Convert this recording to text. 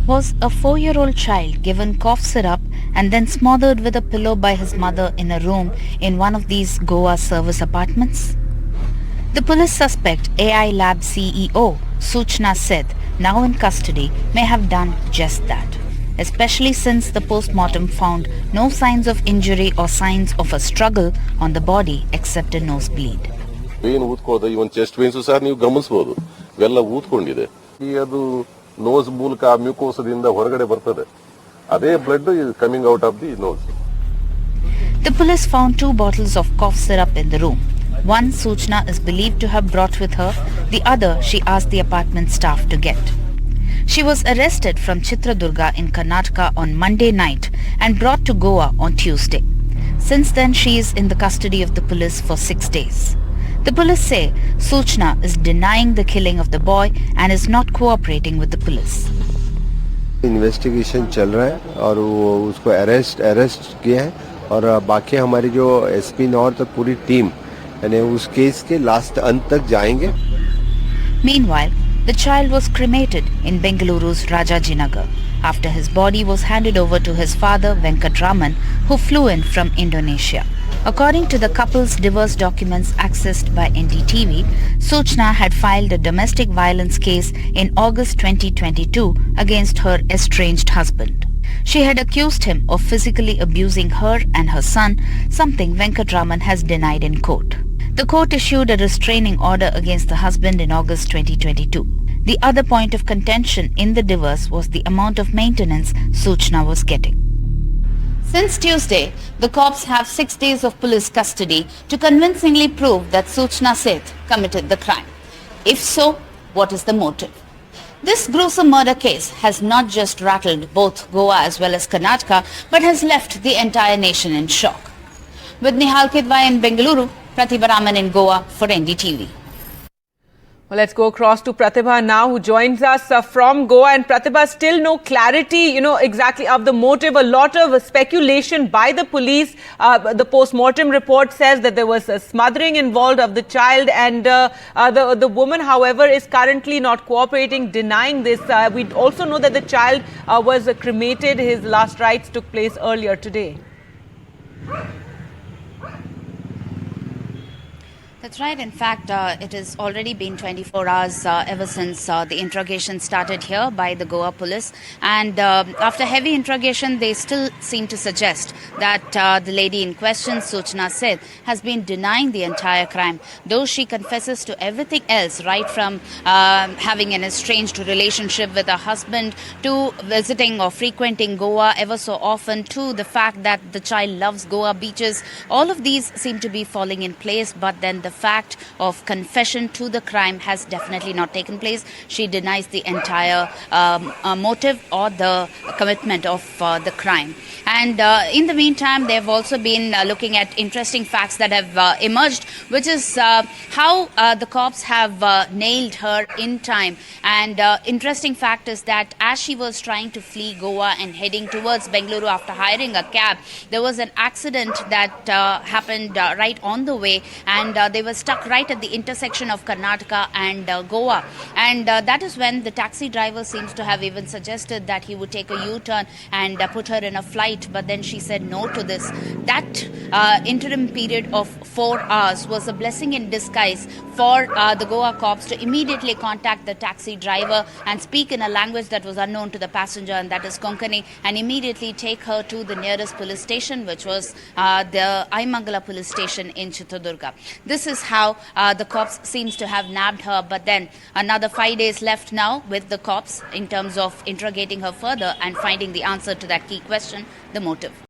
Was a 4-year-old child given cough syrup and then smothered with a pillow by his mother in a room in one of these Goa service apartments? The police suspect AI Lab CEO Suchana Seth, now in custody, may have done just that, especially since the post-mortem found no signs of injury or signs of a struggle on the body except a nosebleed. Vein ಊದ್ಕೊಳ್ಳೋದು even chest veins ಸಹ ನೀವು ಗಮನಿಸಬಹುದು ಇವೆಲ್ಲ ಊದ್ಕೊಂಡಿದೆ ಅದು nose ಮೂಲಕ ಮ್ಯೂಕೋಸದಿಂದ ಹೊರಗಡೆ ಬರ್ತದೆ ಅದೇ blood is coming out of the nose. The police found 2 bottles of cough syrup in the room. One Suchana is believed to have brought with her, the other she asked the apartment staff to get. She was arrested from Chitradurga in Karnataka on Monday night and brought to Goa on Tuesday. Since then she is in the custody of the police for 6 days. The police say Suchana is denying the killing of the boy and is not cooperating with the police. Investigation चल रहा है और वो उसको arrest किया है और बाकी हमारी जो एसपी नॉर्थ पूरी टीम यानी उस केस के लास्ट अंत तक जाएंगे. Meanwhile, the child was cremated in Bengaluru's Rajajinagar after his body was handed over to his father Venkat Raman, who flew in from Indonesia. According to the couple's divorce documents accessed by NDTV, Suchana had filed a domestic violence case in August 2022 against her estranged husband. She had accused him of physically abusing her and her son, something Venkat Raman has denied in court. The court issued a restraining order against the husband in August 2022. The other point of contention in the divorce was the amount of maintenance Suchana was getting. Since Tuesday, the cops have 6 days of police custody to convincingly prove that Suchana Seth committed the crime. If so, what is the motive? This gruesome murder case has not just rattled both Goa as well as Karnataka, but has left the entire nation in shock. With Nihal Kidwai in Bengaluru, Pratibha Raman in Goa for NDTV. Well, let's go across to Pratibha now, who joins us from Goa. And Pratibha, still no clarity, exactly of the motive. A lot of speculation by the police. The post-mortem report says that there was a smothering involved of the child, and the woman, however, is currently not cooperating, denying this. We also know that the child was cremated. His last rites took place earlier today. That's right. In fact, it has already been 24 hours ever since the interrogation started here by the Goa police. And after heavy interrogation, they still seem to suggest that the lady in question, Suchana Seth, has been denying the entire crime. Though she confesses to everything else, right from having an estranged relationship with her husband, to visiting or frequenting Goa ever so often, to the fact that the child loves Goa beaches. All of these seem to be falling in place, but then the fact of confession to the crime has definitely not taken place. She denies the entire motive or the commitment of the crime. And in the meantime, they have also been looking at interesting facts that have emerged, which is how the cops have nailed her in time. And interesting fact is that as she was trying to flee Goa and heading towards Bengaluru after hiring a cab, there was an accident that happened right on the way, and they were stuck right at the intersection of Karnataka and Goa. And that is when the taxi driver seems to have even suggested that he would take a U-turn and put her in a flight, but then she said no to this. That interim period of 4 hours was a blessing in disguise for the Goa cops to immediately contact the taxi driver and speak in a language that was unknown to the passenger, and that is Konkani, and immediately take her to the nearest police station, which was the Aimangala police station in Chitradurga. This is how the cops seems to have nabbed her, but then another 5 days left now with the cops in terms of interrogating her further and finding the answer to that key question, the motive.